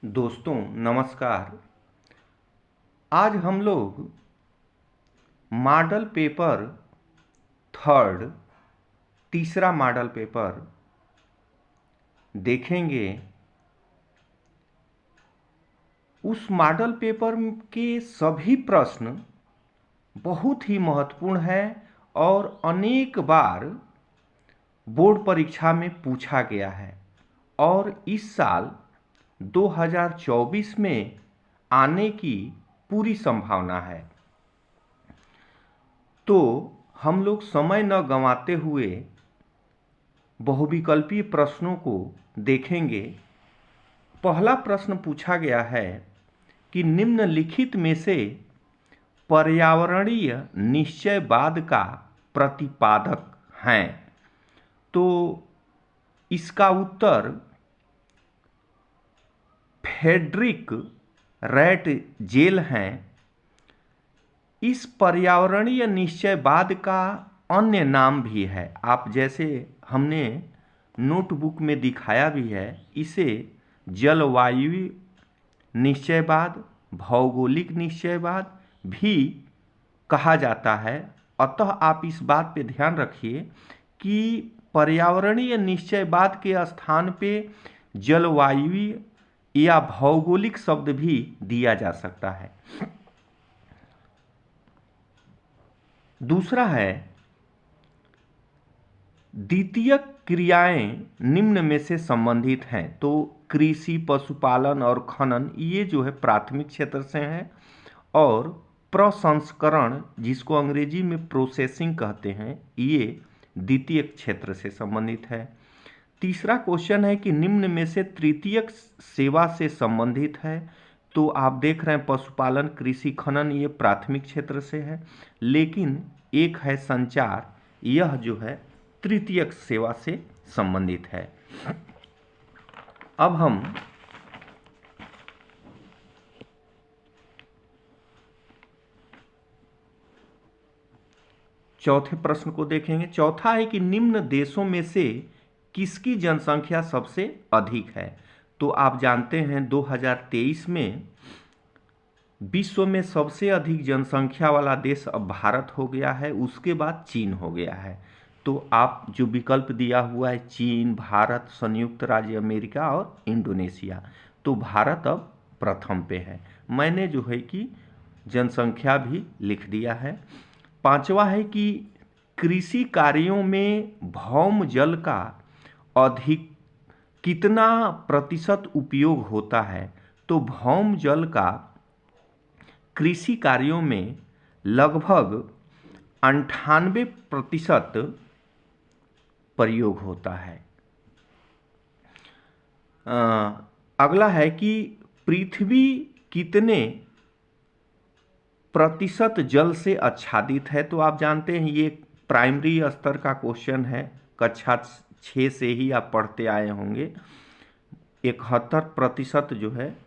दोस्तों नमस्कार। आज हम लोग मॉडल पेपर थर्ड तीसरा मॉडल पेपर देखेंगे। उस मॉडल पेपर के सभी प्रश्न बहुत ही महत्वपूर्ण हैं और अनेक बार बोर्ड परीक्षा में पूछा गया है और इस साल 2024 में आने की पूरी संभावना है। तो हम लोग समय न गंवाते हुए बहुविकल्पीय प्रश्नों को देखेंगे। पहला प्रश्न पूछा गया है कि निम्नलिखित में से पर्यावरणीय निश्चयवाद का प्रतिपादक हैं। तो इसका उत्तर फ्रेडरिक रैटजेल हैं। इस पर्यावरणीय निश्चयवाद का अन्य नाम भी है, आप जैसे हमने नोटबुक में दिखाया भी है, इसे जलवायु निश्चयवाद, भौगोलिक निश्चयवाद भी कहा जाता है। अतः आप इस बात पे ध्यान रखिए कि पर्यावरणीय निश्चयवाद के स्थान पे जलवायु या भौगोलिक शब्द भी दिया जा सकता है। दूसरा है द्वितीयक क्रियाएं निम्न में से संबंधित हैं। तो कृषि, पशुपालन और खनन ये जो है प्राथमिक क्षेत्र से हैं और प्रसंस्करण, जिसको अंग्रेजी में प्रोसेसिंग कहते हैं, ये द्वितीयक क्षेत्र से संबंधित है। तीसरा क्वेश्चन है कि निम्न में से तृतीयक सेवा से संबंधित है। तो आप देख रहे हैं पशुपालन, कृषि, खनन ये प्राथमिक क्षेत्र से है, लेकिन एक है संचार, यह जो है तृतीयक सेवा से संबंधित है। अब हम चौथे प्रश्न को देखेंगे। चौथा है कि निम्न देशों में से किसकी जनसंख्या सबसे अधिक है। तो आप जानते हैं 2023 में विश्व में सबसे अधिक जनसंख्या वाला देश अब भारत हो गया है, उसके बाद चीन हो गया है। तो आप जो विकल्प दिया हुआ है चीन, भारत, संयुक्त राज्य अमेरिका और इंडोनेशिया, तो भारत अब प्रथम पे है। मैंने जो है कि जनसंख्या भी लिख दिया है। पांचवा है कि कृषि कार्यों में भौम जल का अधिक कितना प्रतिशत उपयोग होता है। तो भौम जल का कृषि कार्यों में लगभग 98% प्रयोग होता है। अगला है कि पृथ्वी कितने प्रतिशत जल से आच्छादित है। तो आप जानते हैं ये प्राइमरी स्तर का क्वेश्चन है, कक्षा 6 से ही आप पढ़ते आए होंगे। 71% जो है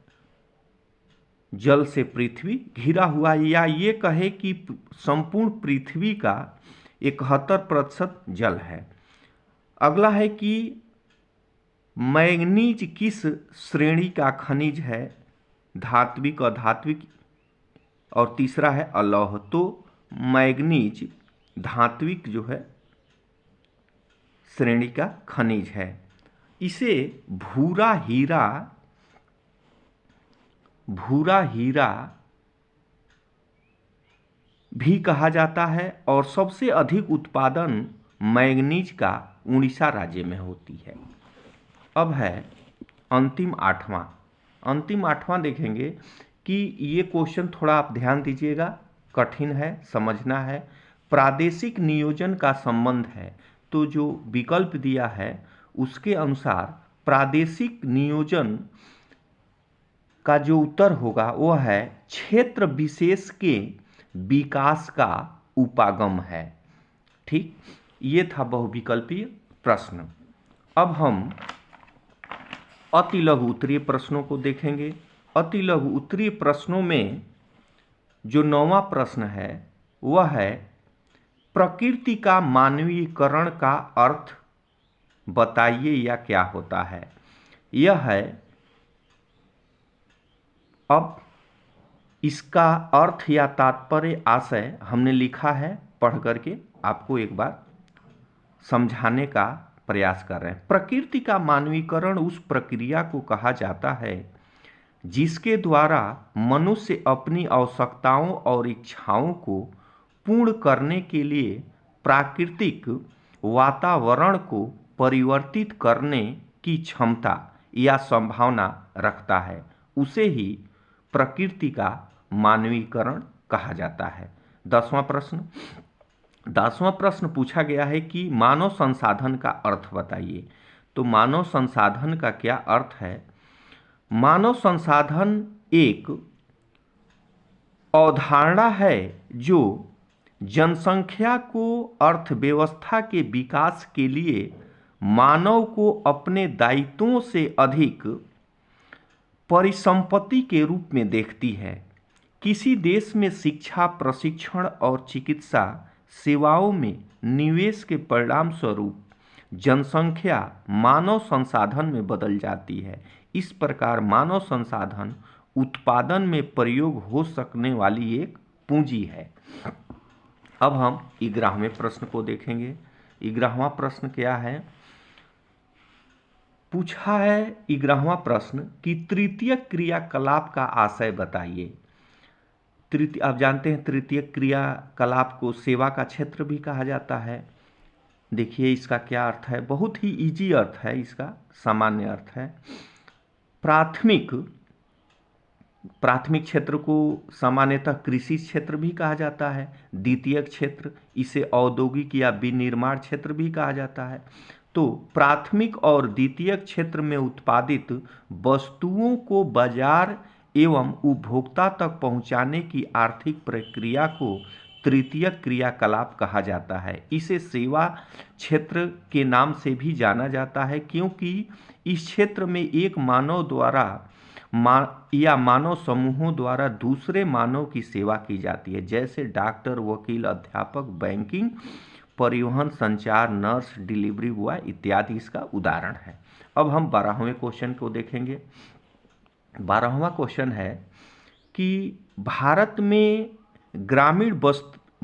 जल से पृथ्वी घिरा हुआ है, या ये कहे कि संपूर्ण पृथ्वी का 71% जल है। अगला है कि मैग्नीज किस श्रेणी का खनिज है, धात्विक, अधात्विक, और तीसरा है अलौह। तो मैग्नीज धात्विक जो है श्रेणी का खनिज है। इसे भूरा हीरा भी कहा जाता है और सबसे अधिक उत्पादन मैग्नीज का उड़ीसा राज्य में होती है। अब है अंतिम आठवां देखेंगे कि ये क्वेश्चन थोड़ा आप ध्यान दीजिएगा, कठिन है, समझना है। प्रादेशिक नियोजन का संबंध है। तो जो विकल्प दिया है उसके अनुसार प्रादेशिक नियोजन का जो उत्तर होगा वह है क्षेत्र विशेष के विकास का उपागम है। ठीक, ये था बहुविकल्पीय प्रश्न। अब हम अति लघु उत्तरीय प्रश्नों को देखेंगे। अति लघु उत्तरीय प्रश्नों में जो 9वां प्रश्न है वह है प्रकृति का मानवीकरण का अर्थ बताइए या क्या होता है। यह है अब इसका अर्थ या तात्पर्य आशय हमने लिखा है, पढ़ करके आपको एक बार समझाने का प्रयास कर रहे हैं। प्रकृति का मानवीकरण उस प्रक्रिया को कहा जाता है जिसके द्वारा मनुष्य अपनी आवश्यकताओं और इच्छाओं को पूर्ण करने के लिए प्राकृतिक वातावरण को परिवर्तित करने की क्षमता या संभावना रखता है, उसे ही प्रकृति का मानवीकरण कहा जाता है। 10वां प्रश्न पूछा गया है कि मानव संसाधन का अर्थ बताइए। तो मानव संसाधन का क्या अर्थ है? मानव संसाधन एक अवधारणा है जो जनसंख्या को अर्थव्यवस्था के विकास के लिए मानव को अपने दायित्वों से अधिक परिसंपत्ति के रूप में देखती है। किसी देश में शिक्षा, प्रशिक्षण और चिकित्सा सेवाओं में निवेश के परिणाम स्वरूप जनसंख्या मानव संसाधन में बदल जाती है। इस प्रकार मानव संसाधन उत्पादन में प्रयोग हो सकने वाली एक पूंजी है। अब हम 11वें प्रश्न को देखेंगे। 11वां प्रश्न क्या है? पूछा है 11वां प्रश्न कि तृतीय क्रियाकलाप का आशय बताइए। आप जानते हैं तृतीय क्रियाकलाप को सेवा का क्षेत्र भी कहा जाता है। देखिए इसका क्या अर्थ है, बहुत ही इजी अर्थ है, इसका सामान्य अर्थ है। प्राथमिक क्षेत्र को सामान्यतः कृषि क्षेत्र भी कहा जाता है। द्वितीय क्षेत्र इसे औद्योगिक या विनिर्माण क्षेत्र भी कहा जाता है। तो प्राथमिक और द्वितीय क्षेत्र में उत्पादित वस्तुओं को बाजार एवं उपभोक्ता तक पहुंचाने की आर्थिक प्रक्रिया को तृतीय क्रियाकलाप कहा जाता है। इसे सेवा क्षेत्र के नाम से भी जाना जाता है क्योंकि इस क्षेत्र में एक मानव द्वारा या मानव समूहों द्वारा दूसरे मानव की सेवा की जाती है, जैसे डॉक्टर, वकील, अध्यापक, बैंकिंग, परिवहन, संचार, नर्स, डिलीवरी बॉय इत्यादि इसका उदाहरण है। अब हम 12वें क्वेश्चन को देखेंगे। 12वां क्वेश्चन है कि भारत में ग्रामीण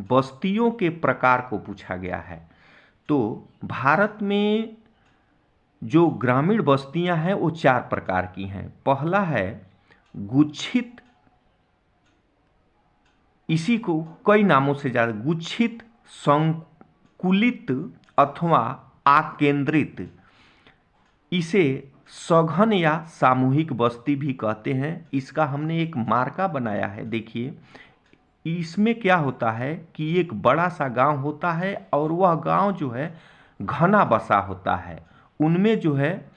बस्तियों के प्रकार को पूछा गया है। तो भारत में जो ग्रामीण बस्तियां हैं वो 4 प्रकार की हैं। पहला है गुच्छित, इसी को कई नामों से जाना, गुच्छित, संकुलित अथवा आकेंद्रित। इसे सघन या सामूहिक बस्ती भी कहते हैं। इसका हमने एक मार्का बनाया है, देखिए इसमें क्या होता है कि एक बड़ा सा गांव होता है और वह गांव जो है घना बसा होता है। उनमें जो है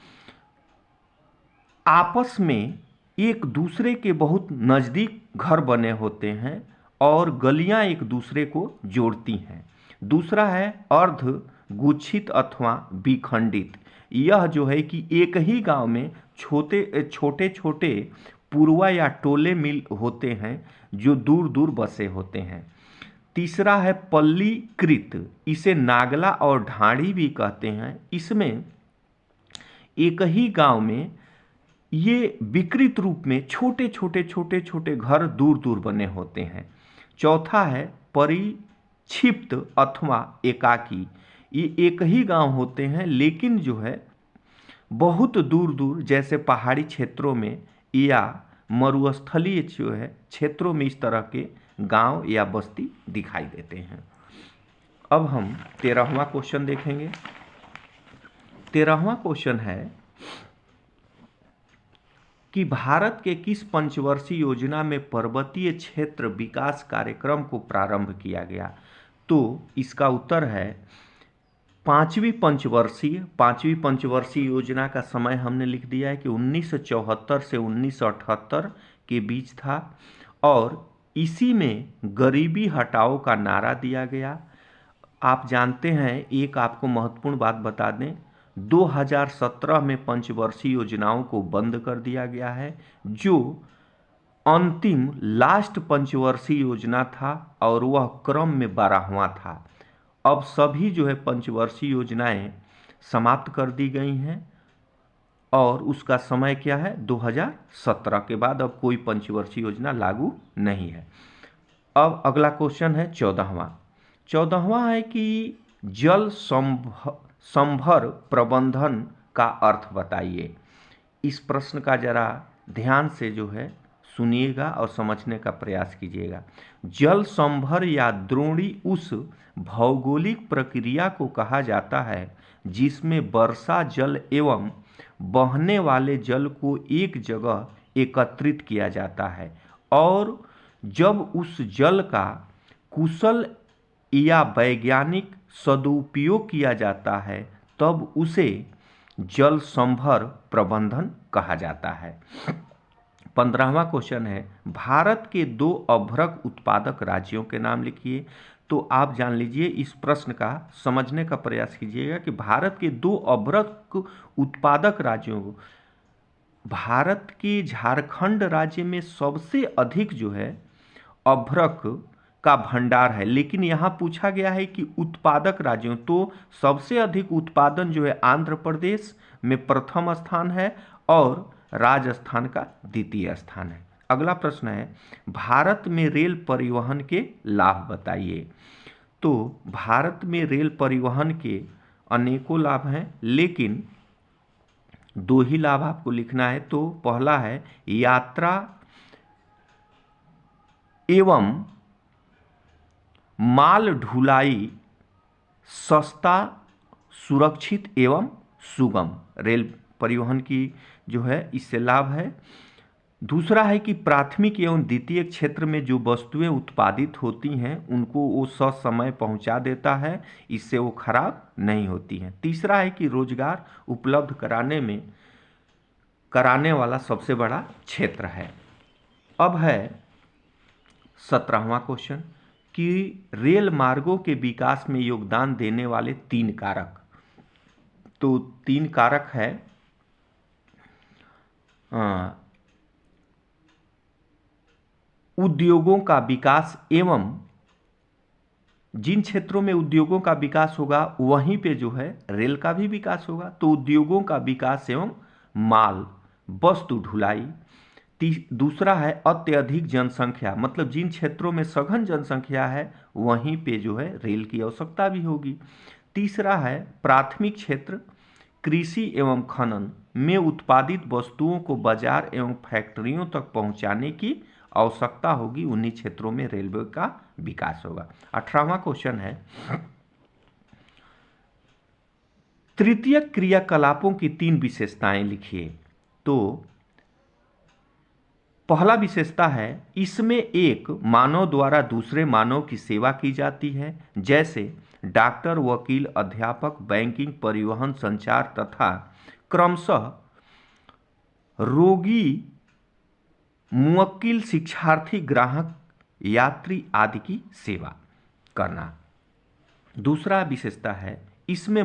आपस में एक दूसरे के बहुत नज़दीक घर बने होते हैं और गलियां एक दूसरे को जोड़ती हैं। दूसरा है अर्ध गुच्छित अथवा विखंडित। यह जो है कि एक ही गांव में छोटे छोटे पुरवा या टोले मिल होते हैं जो दूर दूर बसे होते हैं। तीसरा है पल्लीकृत, इसे नागला और ढाड़ी भी कहते हैं। इसमें एक ही गांव में ये विकृत रूप में छोटे छोटे घर दूर दूर बने होते हैं। चौथा है परिक्षिप्त अथवा एकाकी, ये एक ही गांव होते हैं लेकिन जो है बहुत दूर दूर, जैसे पहाड़ी क्षेत्रों में या मरुस्थलीय जो है क्षेत्रों में इस तरह के गांव या बस्ती दिखाई देते हैं। अब हम 13वां क्वेश्चन देखेंगे। 13वां क्वेश्चन है कि भारत के किस पंचवर्षीय योजना में पर्वतीय क्षेत्र विकास कार्यक्रम को प्रारंभ किया गया? तो इसका उत्तर है पांचवी पंचवर्षीय योजना का समय हमने लिख दिया है कि 1974 से 1978 के बीच था और इसी में गरीबी हटाओ का नारा दिया गया। आप जानते हैं, एक आपको महत्वपूर्ण बात बता दें, 2017 में पंचवर्षीय योजनाओं को बंद कर दिया गया है, जो अंतिम लास्ट पंचवर्षीय योजना था और वह क्रम में 12वां था। अब सभी जो है पंचवर्षीय योजनाएं समाप्त कर दी गई हैं और उसका समय क्या है 2017 के बाद अब कोई पंचवर्षीय योजना लागू नहीं है। अब अगला क्वेश्चन है 14वां है कि जल संभर प्रबंधन का अर्थ बताइए। इस प्रश्न का जरा ध्यान से जो है सुनिएगा और समझने का प्रयास कीजिएगा। जल संभर या द्रोणी उस भौगोलिक प्रक्रिया को कहा जाता है जिसमें वर्षा जल एवं बहने वाले जल को एक जगह एकत्रित किया जाता है और जब उस जल का कुशल या वैज्ञानिक सदुपयोग किया जाता है तब उसे जल संभर प्रबंधन कहा जाता है। 15वां क्वेश्चन है भारत के 2 अभ्रक उत्पादक राज्यों के नाम लिखिए। तो आप जान लीजिए, इस प्रश्न का समझने का प्रयास कीजिएगा कि भारत के 2 अभ्रक उत्पादक राज्यों को, भारत के झारखंड राज्य में सबसे अधिक जो है अभ्रक का भंडार है, लेकिन यहाँ पूछा गया है कि उत्पादक राज्यों, तो सबसे अधिक उत्पादन जो है आंध्र प्रदेश में प्रथम स्थान है और राजस्थान का द्वितीय स्थान है। अगला प्रश्न है भारत में रेल परिवहन के लाभ बताइए। तो भारत में रेल परिवहन के अनेकों लाभ हैं, लेकिन 2 ही लाभ आपको लिखना है। तो पहला है यात्रा एवं माल ढुलाई सस्ता, सुरक्षित एवं सुगम रेल परिवहन की जो है इससे लाभ है। दूसरा है कि प्राथमिक एवं द्वितीय क्षेत्र में जो वस्तुएं उत्पादित होती हैं उनको वो ससमय पहुंचा देता है, इससे वो खराब नहीं होती हैं। तीसरा है कि रोजगार उपलब्ध कराने वाला सबसे बड़ा क्षेत्र है। अब है 17वां क्वेश्चन कि रेल मार्गों के विकास में योगदान देने वाले 3 कारक। तो 3 कारक है उद्योगों का विकास एवं जिन क्षेत्रों में उद्योगों का विकास होगा वहीं पे जो है रेल का भी विकास होगा। तो उद्योगों का विकास एवं माल वस्तु ढुलाई। दूसरा है अत्यधिक जनसंख्या, मतलब जिन क्षेत्रों में सघन जनसंख्या है वहीं पे जो है रेल की आवश्यकता भी होगी। तीसरा है प्राथमिक क्षेत्र कृषि एवं खनन में उत्पादित वस्तुओं को बाजार एवं फैक्ट्रियों तक पहुंचाने की आवश्यकता होगी, उन्हीं क्षेत्रों में रेलवे का विकास होगा। 18वां क्वेश्चन है तृतीय क्रियाकलापों की 3 विशेषताएं लिखिए। तो पहला विशेषता है इसमें एक मानव द्वारा दूसरे मानव की सेवा की जाती है, जैसे डॉक्टर, वकील, अध्यापक, बैंकिंग, परिवहन, संचार तथा क्रमशः रोगी, मुवक्किल, शिक्षार्थी, ग्राहक, यात्री आदि की सेवा करना। दूसरा विशेषता है इसमें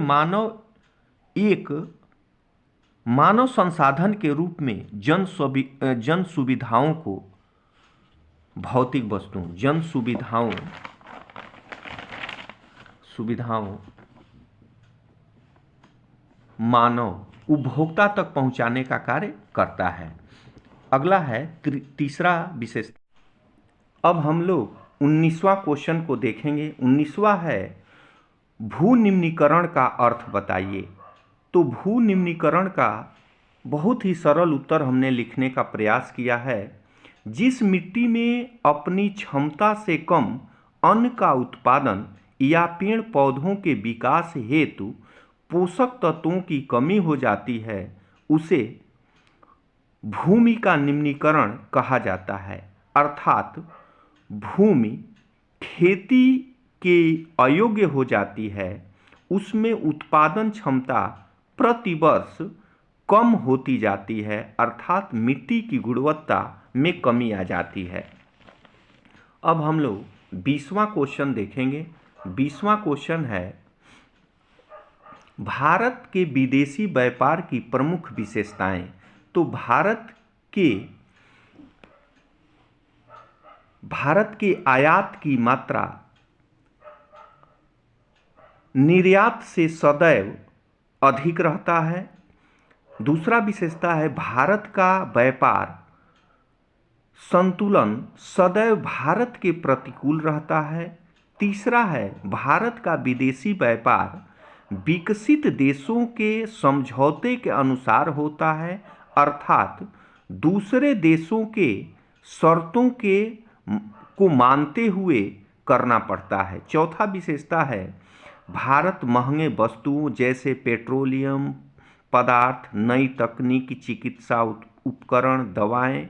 एक मानव संसाधन के रूप में जन सुविधाओं को, भौतिक वस्तुओं, जन सुविधाओं मानव उपभोक्ता तक पहुंचाने का कार्य करता है। अगला है तीसरा विशेषता। अब हम लोग 19वां क्वेश्चन को देखेंगे। 19वां है भू निम्नीकरण का अर्थ बताइए। तो भू निम्नीकरण का बहुत ही सरल उत्तर हमने लिखने का प्रयास किया है। जिस मिट्टी में अपनी क्षमता से कम अन्न का उत्पादन या पेड़ पौधों के विकास हेतु पोषक तत्वों की कमी हो जाती है उसे भूमि का निम्नीकरण कहा जाता है। अर्थात भूमि खेती के अयोग्य हो जाती है, उसमें उत्पादन क्षमता प्रतिवर्ष कम होती जाती है, अर्थात मिट्टी की गुणवत्ता में कमी आ जाती है। अब हम लोग 20वां क्वेश्चन देखेंगे। 20वां क्वेश्चन है भारत के विदेशी व्यापार की प्रमुख विशेषताएं। तो भारत के आयात की मात्रा निर्यात से सदैव अधिक रहता है। दूसरा विशेषता है भारत का व्यापार संतुलन सदैव भारत के प्रतिकूल रहता है। तीसरा है भारत का विदेशी व्यापार विकसित देशों के समझौते के अनुसार होता है, अर्थात दूसरे देशों के शर्तों को मानते हुए करना पड़ता है। चौथा विशेषता है भारत महंगे वस्तुओं जैसे पेट्रोलियम पदार्थ, नई तकनीकी, चिकित्सा उपकरण, दवाएं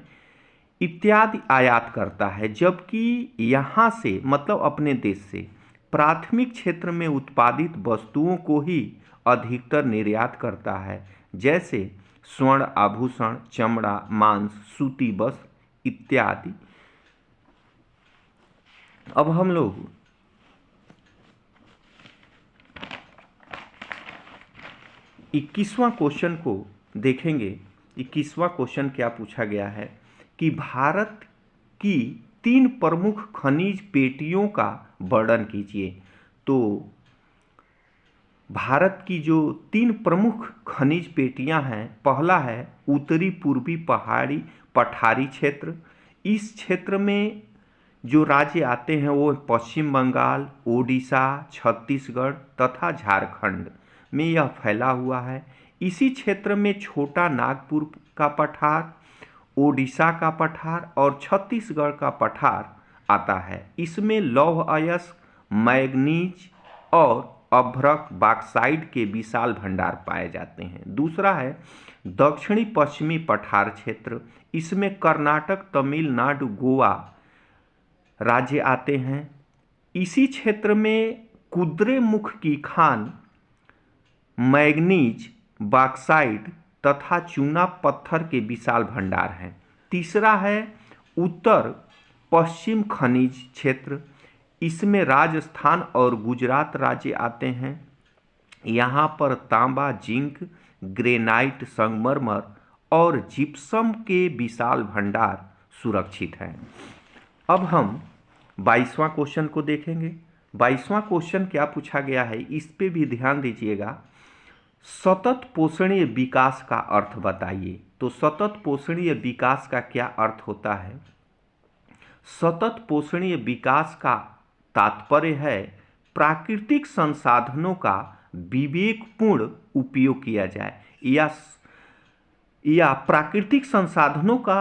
इत्यादि आयात करता है, जबकि यहाँ से मतलब अपने देश से प्राथमिक क्षेत्र में उत्पादित वस्तुओं को ही अधिकतर निर्यात करता है, जैसे स्वर्ण आभूषण, चमड़ा, मांस, सूती वस्त्र इत्यादि। अब हम लोग इक्कीसवां क्वेश्चन को देखेंगे। 21वां क्वेश्चन क्या पूछा गया है कि भारत की 3 प्रमुख खनिज पेटियों का वर्णन कीजिए। तो भारत की जो 3 प्रमुख खनिज पेटियां हैं, पहला है उत्तरी पूर्वी पठारी क्षेत्र। इस क्षेत्र में जो राज्य आते हैं वो पश्चिम बंगाल, ओडिशा, छत्तीसगढ़ तथा झारखंड में यह फैला हुआ है। इसी क्षेत्र में छोटा नागपुर का पठार, ओडिशा का पठार और छत्तीसगढ़ का पठार आता है। इसमें लौह अयस्क, मैग्नीज और अभ्रक बॉक्साइट के विशाल भंडार पाए जाते हैं। दूसरा है दक्षिणी पश्चिमी पठार क्षेत्र। इसमें कर्नाटक, तमिलनाडु, गोवा राज्य आते हैं। इसी क्षेत्र में कुद्रेमुख की खान, मैग्नीज, बॉक्साइट तथा चूना पत्थर के विशाल भंडार हैं। तीसरा है उत्तर पश्चिम खनिज क्षेत्र। इसमें राजस्थान और गुजरात राज्य आते हैं। यहाँ पर तांबा, जिंक, ग्रेनाइट, संगमरमर और जिप्सम के विशाल भंडार सुरक्षित हैं। अब हम 22वां क्वेश्चन को देखेंगे। 22वां क्वेश्चन क्या पूछा गया है, इस पे भी ध्यान दीजिएगा। सतत पोषणीय विकास का अर्थ बताइए। तो सतत पोषणीय विकास का क्या अर्थ होता है? सतत पोषणीय विकास का तात्पर्य है प्राकृतिक संसाधनों का विवेकपूर्ण उपयोग किया जाए या प्राकृतिक संसाधनों का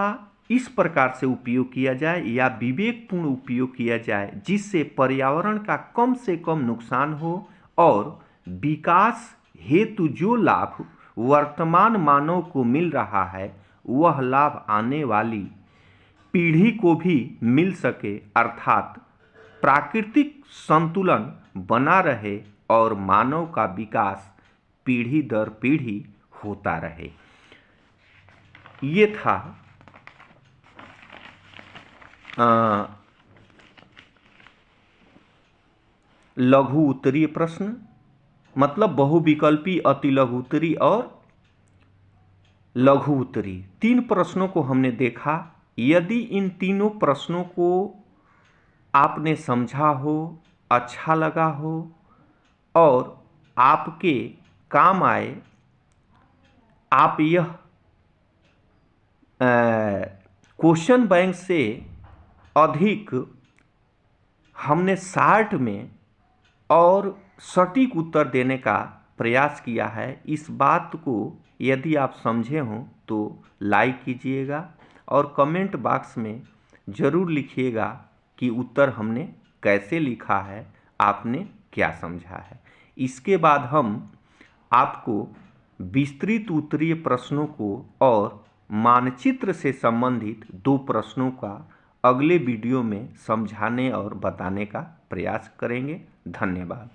इस प्रकार से उपयोग किया जाए या विवेकपूर्ण उपयोग किया जाए जिससे पर्यावरण का कम से कम नुकसान हो और विकास हेतु जो लाभ वर्तमान मानव को मिल रहा है वह लाभ आने वाली पीढ़ी को भी मिल सके, अर्थात प्राकृतिक संतुलन बना रहे और मानव का विकास पीढ़ी दर पीढ़ी होता रहे। ये था लघु उत्तरीय प्रश्न, मतलब बहुविकल्पी, अतिलघु उत्तरी और लघु उत्तरी। 3 प्रश्नों को हमने देखा। यदि इन तीनों प्रश्नों को आपने समझा हो, अच्छा लगा हो और आपके काम आए, आप यह क्वेश्चन बैंक से अधिक हमने शार्ट में और सटीक उत्तर देने का प्रयास किया है। इस बात को यदि आप समझे हों तो लाइक कीजिएगा और कमेंट बॉक्स में ज़रूर लिखिएगा कि उत्तर हमने कैसे लिखा है, आपने क्या समझा है। इसके बाद हम आपको विस्तृत उत्तरीय प्रश्नों को और मानचित्र से संबंधित 2 प्रश्नों का अगले वीडियो में समझाने और बताने का प्रयास करेंगे। धन्यवाद।